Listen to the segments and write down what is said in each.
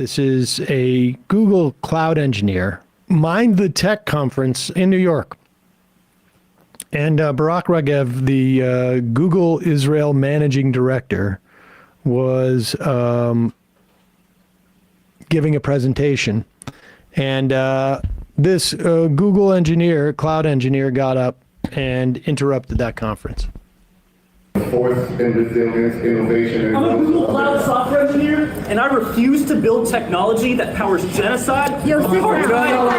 This is a Google cloud engineer, Mind the Tech conference in New York. And Barak Ragev, the Google Israel managing director, was giving a presentation. And this Google engineer, cloud engineer, got up and interrupted that conference. Fourth in resilience, innovation. I'm a Google Cloud software engineer, and I refuse to build technology that powers genocide or surveillance.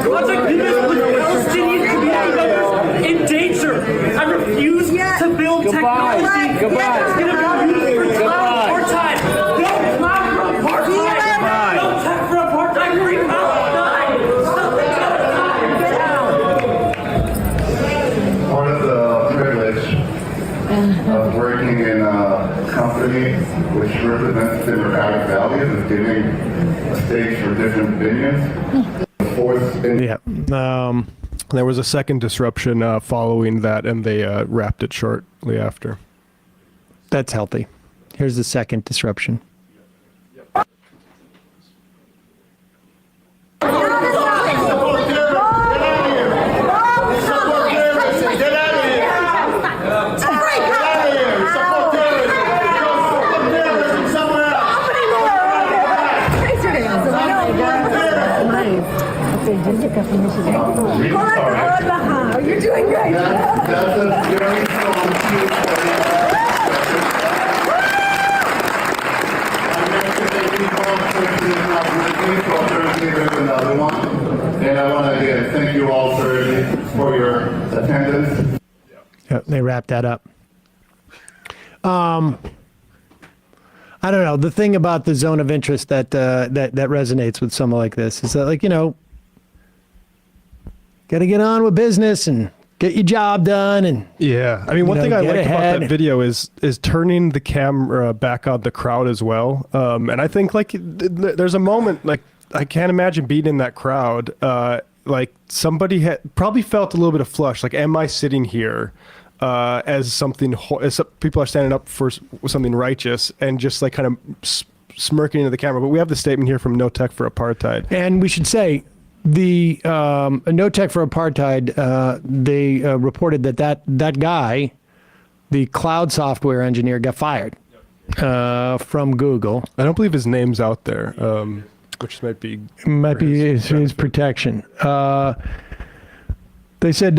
Project Nimbus with Palestinian community members in danger. I refuse to build technology that's going to be used for cloud apartheid. No cloud for apartheid. No tech for apartheid. Free Palestine. Stop the genocide. Part of the privilege of working in a company which represents democratic values is giving a stage for different opinions. Yeah. There was a second disruption following that, and they wrapped it shortly after. That's healthy. Here's the second disruption. You're doing great. That's a very strong cue for me. Another one. And I want to again thank you all for your attendance. Yeah, they wrapped that up. I don't know. The thing about the zone of interest that resonates with someone like this is that, like, you know, got to get on with business and get your job done. And yeah, I mean, one thing I like about that video is turning the camera back on the crowd as well. And I think, like, there's a moment, like, I can't imagine being in that crowd. Like, somebody had probably felt a little bit of flush. Like, am I sitting here as something, as people are standing up for something righteous, and just like kind of smirking into the camera? But we have the statement here from No Tech for Apartheid. And we should say, the No Tech for Apartheid, they reported that guy, the cloud software engineer, got fired from Google. I don't believe his name's out there, which might be his protection. They said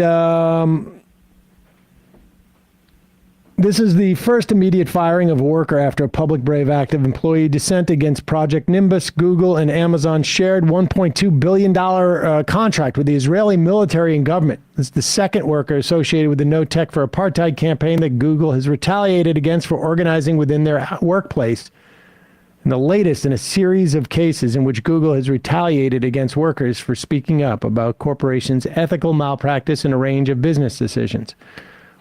this is the first immediate firing of a worker after a public brave act of employee dissent against Project Nimbus. Google and Amazon shared $1.2 billion contract with the Israeli military and government. This is the second worker associated with the No Tech for Apartheid campaign that Google has retaliated against for organizing within their workplace. And the latest in a series of cases in which Google has retaliated against workers for speaking up about corporations' ethical malpractice in a range of business decisions.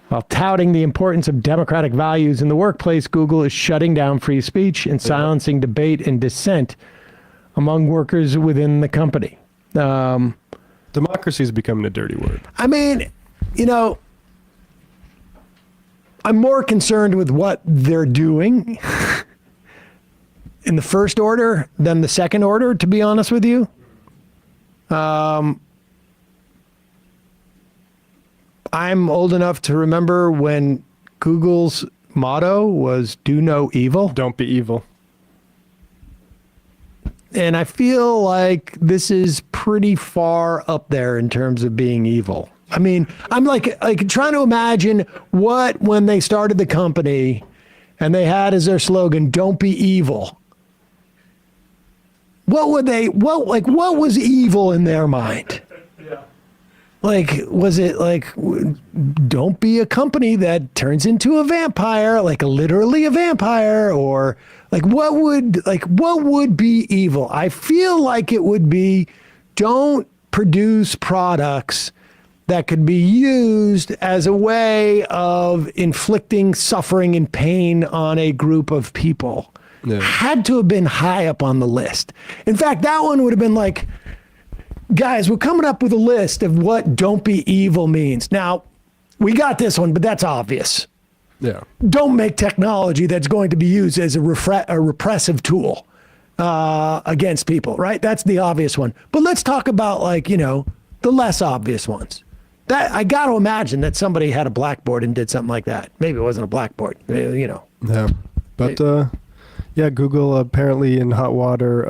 While touting the importance of democratic values in the workplace, Google is shutting down free speech and silencing debate and dissent among workers within the company. Democracy is becoming a dirty word. I mean, you know, I'm more concerned with what they're doing in the first order than the second order, to be honest with you. I'm old enough to remember when Google's motto was "Do no evil." Don't be evil. And I feel like this is pretty far up there in terms of being evil. I mean, I'm like trying to imagine what, when they started the company and they had as their slogan, "Don't be evil." What would they, what was evil in their mind? Like, was it like, don't be a company that turns into a vampire, like literally a vampire, or like what would be evil? I feel like it would be, don't produce products that could be used as a way of inflicting suffering and pain on a group of people. Yeah. Had to have been high up on the list. In fact, that one would have been like, guys, we're coming up with a list of what "don't be evil" means. Now, we got this one, but that's obvious. Yeah. Don't make technology that's going to be used as a repressive tool against people, right? That's the obvious one. But let's talk about, like, you know, the less obvious ones. That I got to imagine that somebody had a blackboard and did something like that. Maybe it wasn't a blackboard, you know. Yeah. But yeah, Google apparently in hot water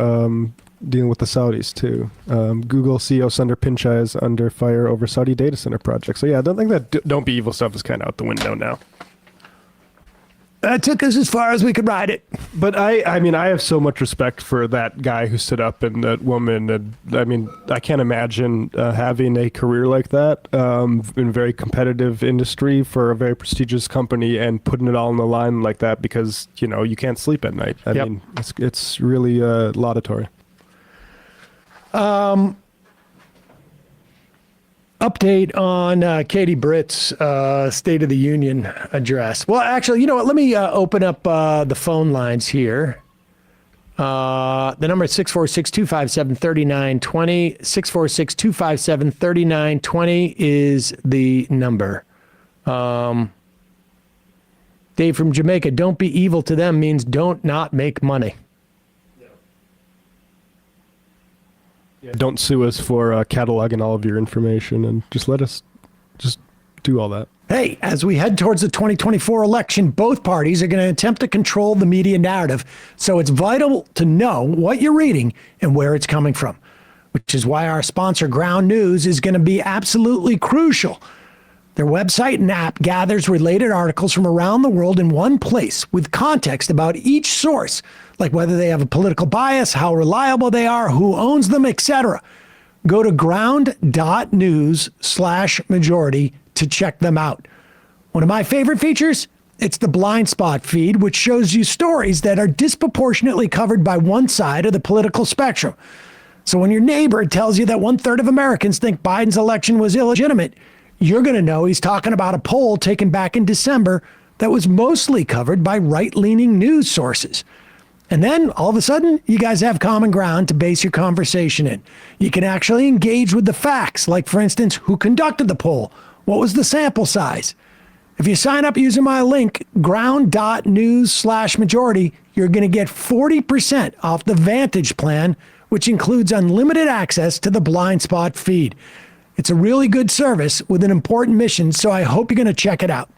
dealing with the Saudis too. Google CEO Sundar Pichai is under fire over Saudi data center project. So yeah, I don't think that don't be evil stuff is kind of out the window now. That took us as far as we could ride it. But I mean, I have so much respect for that guy who stood up and that woman. And I mean, I can't imagine having a career like that in a very competitive industry for a very prestigious company and putting it all on the line like that because, you know, you can't sleep at night. I mean, it's really laudatory. Update on Katie Britt's State of the Union address. Well, actually, you know what? Let me open up the phone lines here. The number is 646-257-3920. 646-257-3920 is the number. Dave from Jamaica, don't be evil to them means don't not make money. Don't sue us for cataloging all of your information and just let us just do all that. Hey, as we head towards the 2024 election, both parties are going to attempt to control the media narrative. So it's vital to know what you're reading and where it's coming from, which is why our sponsor, Ground News, is going to be absolutely crucial. Their website and app gathers related articles from around the world in one place with context about each source, like whether they have a political bias, how reliable they are, who owns them, etc. Go to ground.news/majority to check them out. One of my favorite features, it's the blind spot feed, which shows you stories that are disproportionately covered by one side of the political spectrum. So when your neighbor tells you that 1/3 of Americans think Biden's election was illegitimate, you're going to know he's talking about a poll taken back in December that was mostly covered by right-leaning news sources. And then all of a sudden, you guys have common ground to base your conversation in. You can actually engage with the facts, like, for instance, who conducted the poll? What was the sample size? If you sign up using my link, ground.news/majority, you're going to get 40% off the Vantage plan, which includes unlimited access to the blind spot feed. It's a really good service with an important mission, so I hope you're going to check it out.